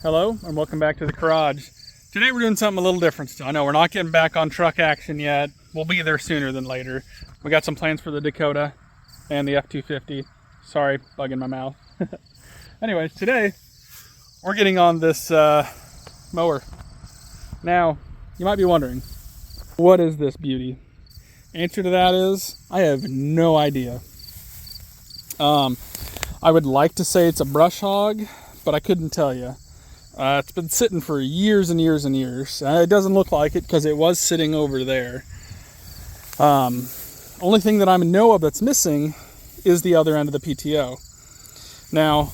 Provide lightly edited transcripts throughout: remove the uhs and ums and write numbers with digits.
Hello and welcome back to the garage. Today we're doing something a little different still. I know we're not getting back on truck action yet. We'll be there sooner than later. We got some plans for the Dakota and the F-250. Sorry, bug in my mouth. Anyways, today we're getting on this mower. Now, you might be wondering, what is this beauty? Answer to that is, I have no idea. I would like to say it's a brush hog, but I couldn't tell you. It's been sitting for years and years and years. It doesn't look like it because it was sitting over there. Only thing that I know of that's missing is the other end of the PTO. Now,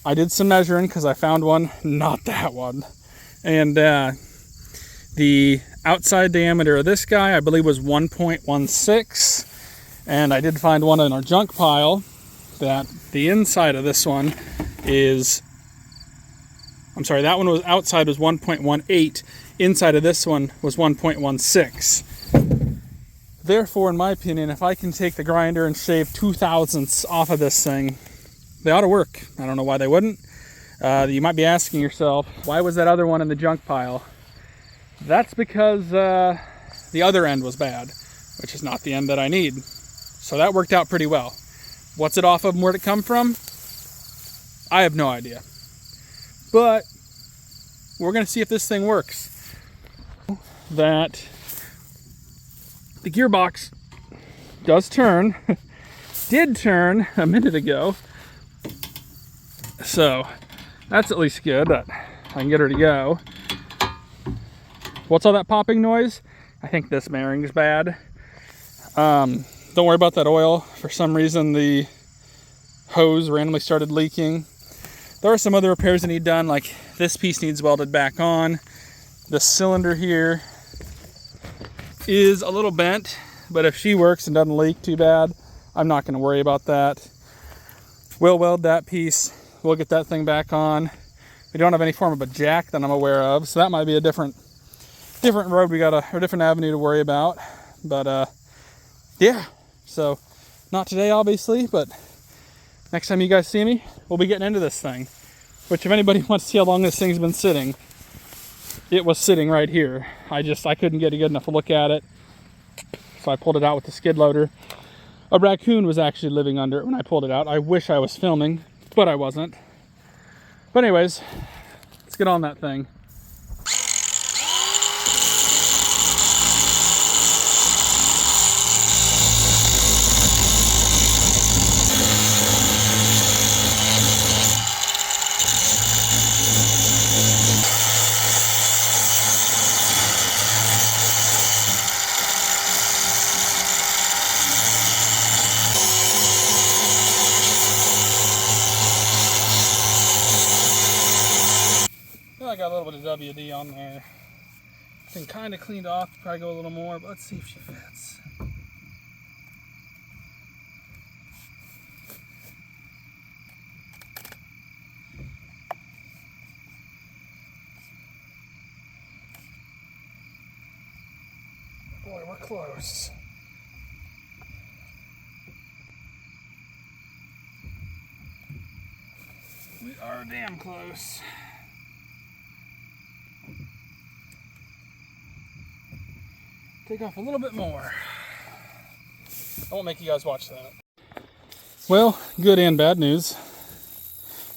I did some measuring because I found one, not that one. And the outside diameter of this guy, I believe, was 1.16. And I did find one in our junk pile that the inside of this one is... I'm sorry, that one was outside was 1.18. Inside of this one was 1.16. Therefore, in my opinion, if I can take the grinder and shave 0.02 off of this thing, they ought to work. I don't know why they wouldn't. You might be asking yourself, why was that other one in the junk pile? That's because the other end was bad, which is not the end that I need. So that worked out pretty well. What's it off of and where'd it come from? I have no idea. But we're going to see if this thing works. That the gearbox does turn, did turn a minute ago. So that's at least good that I can get her to go. What's all that popping noise? I think this bearing's bad. Don't worry about that oil. For some reason the hose randomly started leaking. There are some other repairs that need done, like this piece needs welded back on. The cylinder here is a little bent, but if she works and doesn't leak too bad, I'm not going to worry about that. We'll weld that piece. We'll get that thing back on. We don't have any form of a jack that I'm aware of, so that might be a different road we got or different avenue to worry about. But yeah, so not today obviously, but next time you guys see me, we'll be getting into this thing. Which, if anybody wants to see how long this thing's been sitting, it was sitting right here. I couldn't get a good enough look at it, so I pulled it out with the skid loader. A raccoon was actually living under it when I pulled it out. I wish I was filming, but I wasn't. But anyways, let's get on that thing. I got a little bit of WD on there. Been kind of cleaned off, probably go a little more, but let's see if she fits. Boy, we're close. We are damn close. Take off a little bit more. I won't make you guys watch that. Well, good and bad news.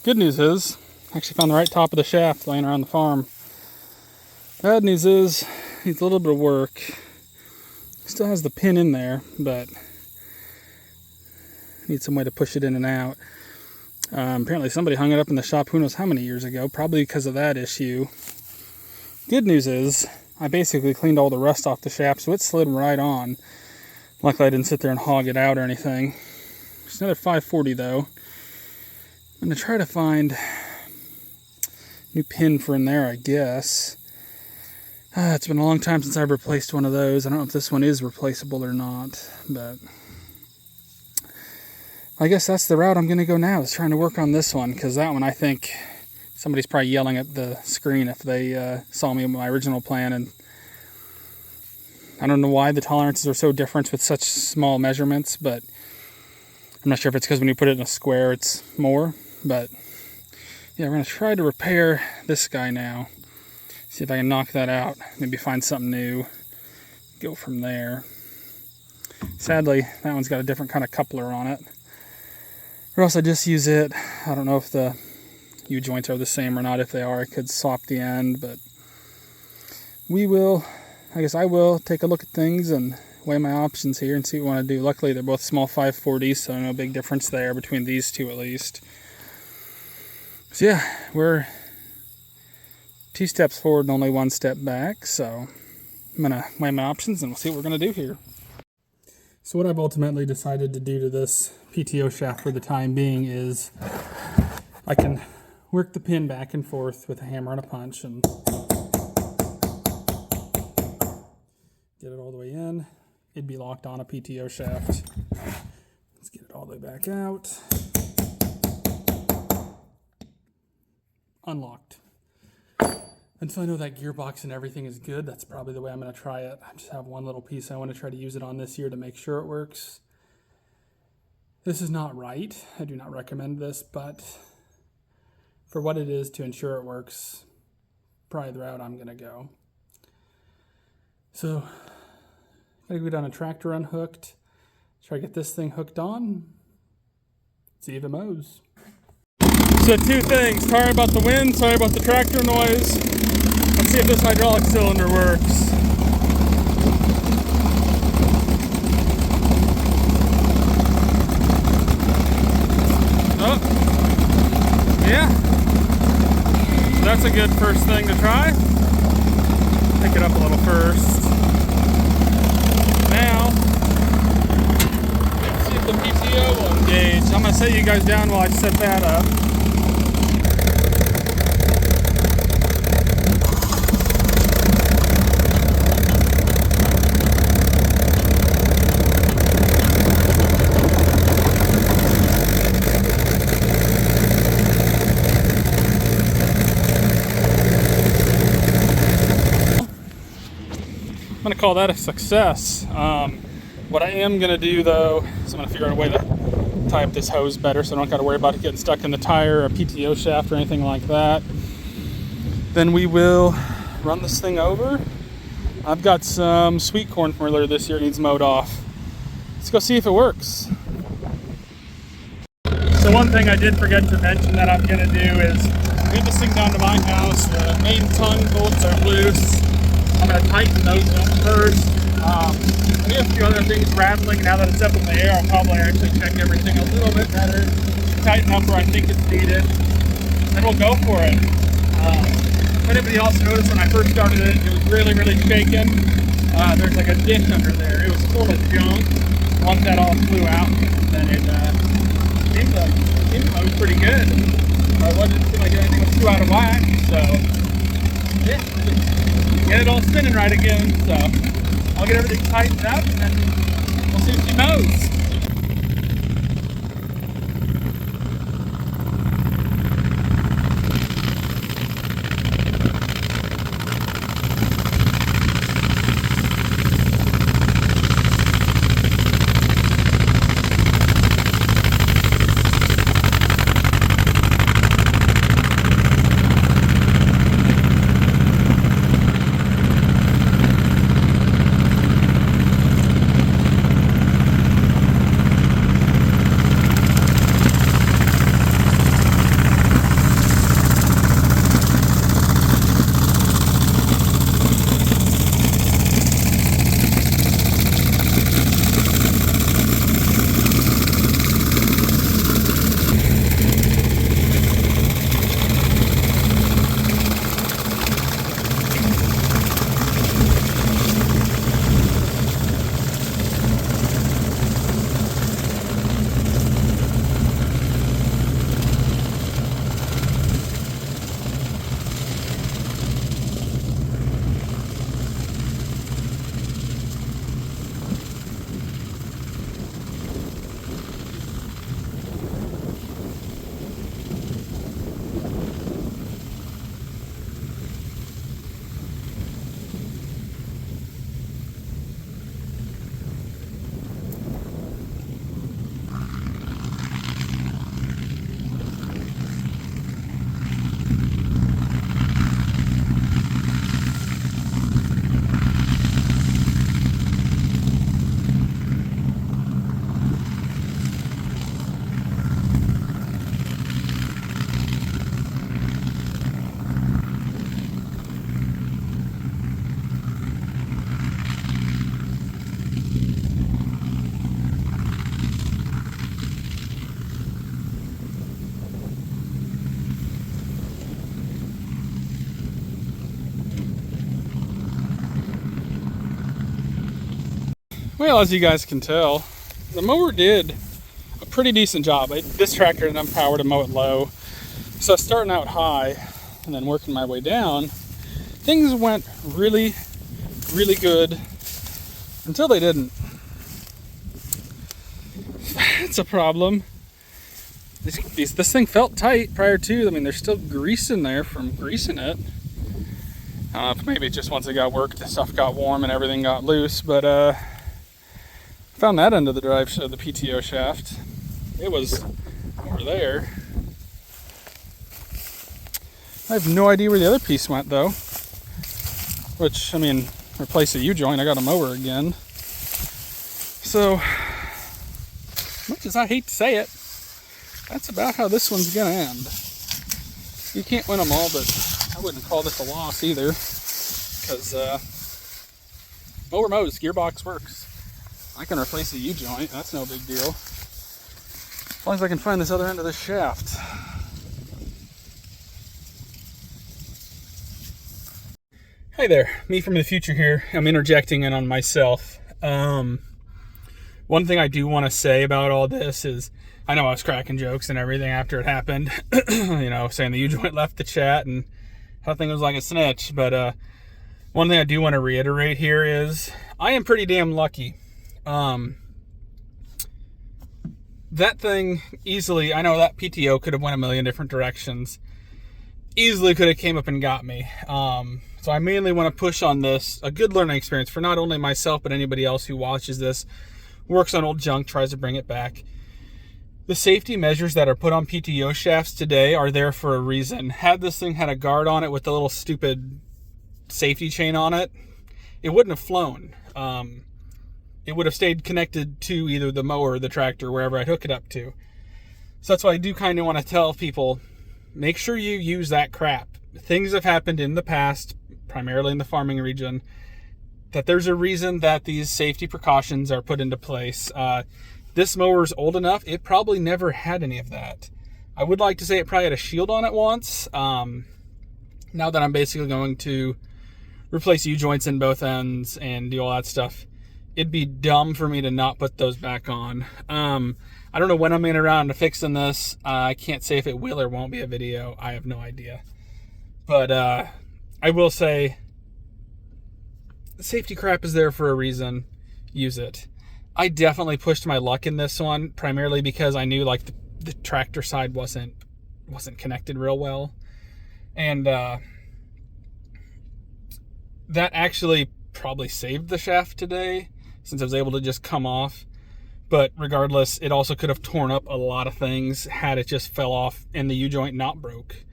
Good news is, I actually found the right top of the shaft laying around the farm. Bad news is, needs a little bit of work. Still has the pin in there, but needs some way to push it in and out. Apparently somebody hung it up in the shop who knows how many years ago, probably because of that issue. Good news is, I basically cleaned all the rust off the shaft, so it slid right on. Luckily I didn't sit there and hog it out or anything. It's another 540 though. I'm going to try to find a new pin for in there, I guess. It's been a long time since I've replaced one of those. I don't know if this one is replaceable or not, but I guess that's the route I'm going to go now, is trying to work on this one, because that one, I think somebody's probably yelling at the screen if they saw me in my original plan, and I don't know why the tolerances are so different with such small measurements, but I'm not sure if it's because when you put it in a square it's more, but yeah, we're going to try to repair this guy now. See if I can knock that out. Maybe find something new. Go from there. Sadly, that one's got a different kind of coupler on it. Or else I just use it. I don't know if the U-joints are the same or not. If they are, I could swap the end, but I guess I will take a look at things and weigh my options here and see what I want to do. Luckily, they're both small 540s, so no big difference there between these two at least. So yeah, we're 2 steps forward and only 1 step back, so I'm going to weigh my options and we'll see what we're going to do here. So what I've ultimately decided to do to this PTO shaft for the time being is I can work the pin back and forth with a hammer and a punch and get it all the way in. It'd be locked on a PTO shaft. Let's get it all the way back out. Unlocked. Until I know that gearbox and everything is good, that's probably the way I'm going to try it. I just have one little piece I want to try to use it on this year to make sure it works. This is not right. I do not recommend this, but for what it is to ensure it works, probably the route I'm going to go. So, gotta go down a tractor unhooked, try to get this thing hooked on, see if it mows. So 2 things, sorry about the wind, sorry about the tractor noise. Let's see if this hydraulic cylinder works. Oh, yeah. So that's a good first thing to try. Pick it up a little first. Now, let's see if the PTO will engage. I'm going to set you guys down while I set that up. I'm going to call that a success. What I am going to do though is I'm going to figure out a way to tie up this hose better so I don't got to worry about it getting stuck in the tire or a PTO shaft or anything like that. Then we will run this thing over. I've got some sweet corn from earlier this year, it needs mowed off. Let's go see if it works. So one thing I did forget to mention that I'm going to do is move this thing down to my house. The main tongue bolts are loose. I'm going to tighten those up first. We have a few other things rattling. Now that it's up in the air, I'll probably actually check everything a little bit better, tighten up where I think it's needed, and we'll go for it. If anybody else noticed when I first started it, it was really, really shaking. There's like a dish under there. It was full of junk. Once that all flew out, then it seemed to move pretty good. It wasn't seem like anything was too out of whack, so yeah, get it all spinning right again. So I'll get everything tightened up and then we'll see if she mows. Well, as you guys can tell, the mower did a pretty decent job. This tractor didn't have power to mow it low. So starting out high and then working my way down, things went really, really good until they didn't. It's a problem. This thing felt tight prior to. I mean, there's still grease in there from greasing it. Maybe just once it got worked, the stuff got warm and everything got loose, but found that end of the drive of the PTO shaft. It was over there. I have no idea where the other piece went though. Which, I mean, replace the U-joint, I got a mower again. So, much as I hate to say it, that's about how this one's gonna end. You can't win them all, but I wouldn't call this a loss either. Because mower mows, gearbox works. I can replace the U-joint, that's no big deal. As long as I can find this other end of the shaft. Hi there, me from the future here. I'm interjecting in on myself. One thing I do want to say about all this is, I know I was cracking jokes and everything after it happened. You know, saying the U-joint left the chat and how thing was like a snitch. But one thing I do want to reiterate here is, I am pretty damn lucky. That thing easily, I know that PTO could have went a million different directions. Easily could have came up and got me. So I mainly want to push on this, a good learning experience for not only myself, but anybody else who watches this, works on old junk, tries to bring it back. The safety measures that are put on PTO shafts today are there for a reason. Had this thing had a guard on it with the little stupid safety chain on it, it wouldn't have flown. It would have stayed connected to either the mower or the tractor, wherever I hook it up to. So that's why I do kind of want to tell people, make sure you use that crap. Things have happened in the past, primarily in the farming region, that there's a reason that these safety precautions are put into place. This mower's old enough, it probably never had any of that. I would like to say it probably had a shield on it once. Now that I'm basically going to replace U-joints in both ends and do all that stuff, it'd be dumb for me to not put those back on. I don't know when I'm getting around to fixing this. I can't say if it will or won't be a video. I have no idea. But I will say, the safety crap is there for a reason. Use it. I definitely pushed my luck in this one, primarily because I knew like the tractor side wasn't connected real well. And that actually probably saved the shaft today, since I was able to just come off. But regardless, it also could have torn up a lot of things had it just fell off and the U-joint not broke.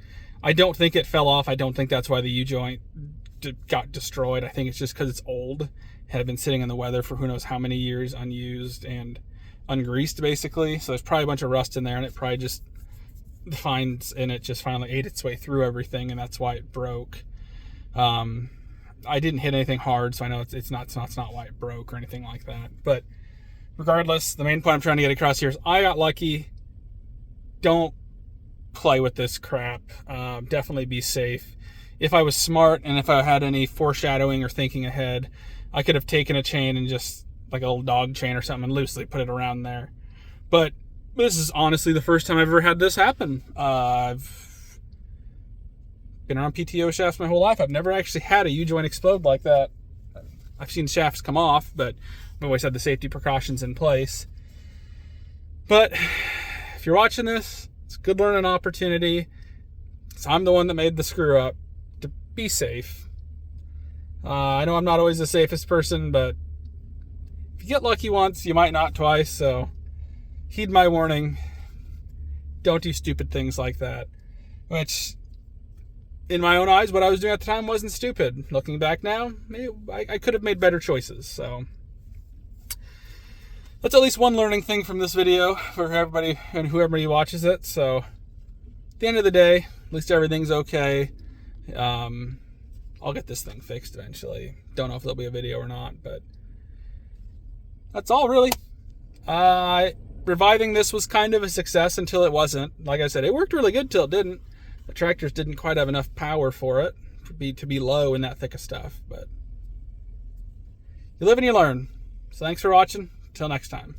I don't think it fell off. I don't think that's why the U-joint got destroyed. I think it's just because it's old. Had been sitting in the weather for who knows how many years, unused and ungreased basically. So there's probably a bunch of rust in there, and it probably just just finally ate its way through everything, and that's why it broke. I didn't hit anything hard, so I know it's not why it broke or anything like that. But regardless, the main point I'm trying to get across here is I got lucky. Don't play with this crap. Definitely be safe. If I was smart and if I had any foreshadowing or thinking ahead, I could have taken a chain and just like a little dog chain or something and loosely put it around there. But this is honestly the first time I've ever had this happen. I've been around PTO shafts my whole life. I've never actually had a U-joint explode like that. I've seen shafts come off, but I've always had the safety precautions in place. But if you're watching this, it's a good learning opportunity. So I'm the one that made the screw up. To be safe. I know I'm not always the safest person, but if you get lucky once, you might not twice. So heed my warning. Don't do stupid things like that. Which, in my own eyes, what I was doing at the time wasn't stupid. Looking back now, I could have made better choices. So that's at least one learning thing from this video for everybody and whoever watches it. So at the end of the day, at least everything's okay. I'll get this thing fixed eventually. Don't know if there'll be a video or not, but that's all really. Reviving this was kind of a success until it wasn't. Like I said, it worked really good till it didn't. The tractors didn't quite have enough power for it to be low in that thick of stuff, but you live and you learn. So thanks for watching. Till next time.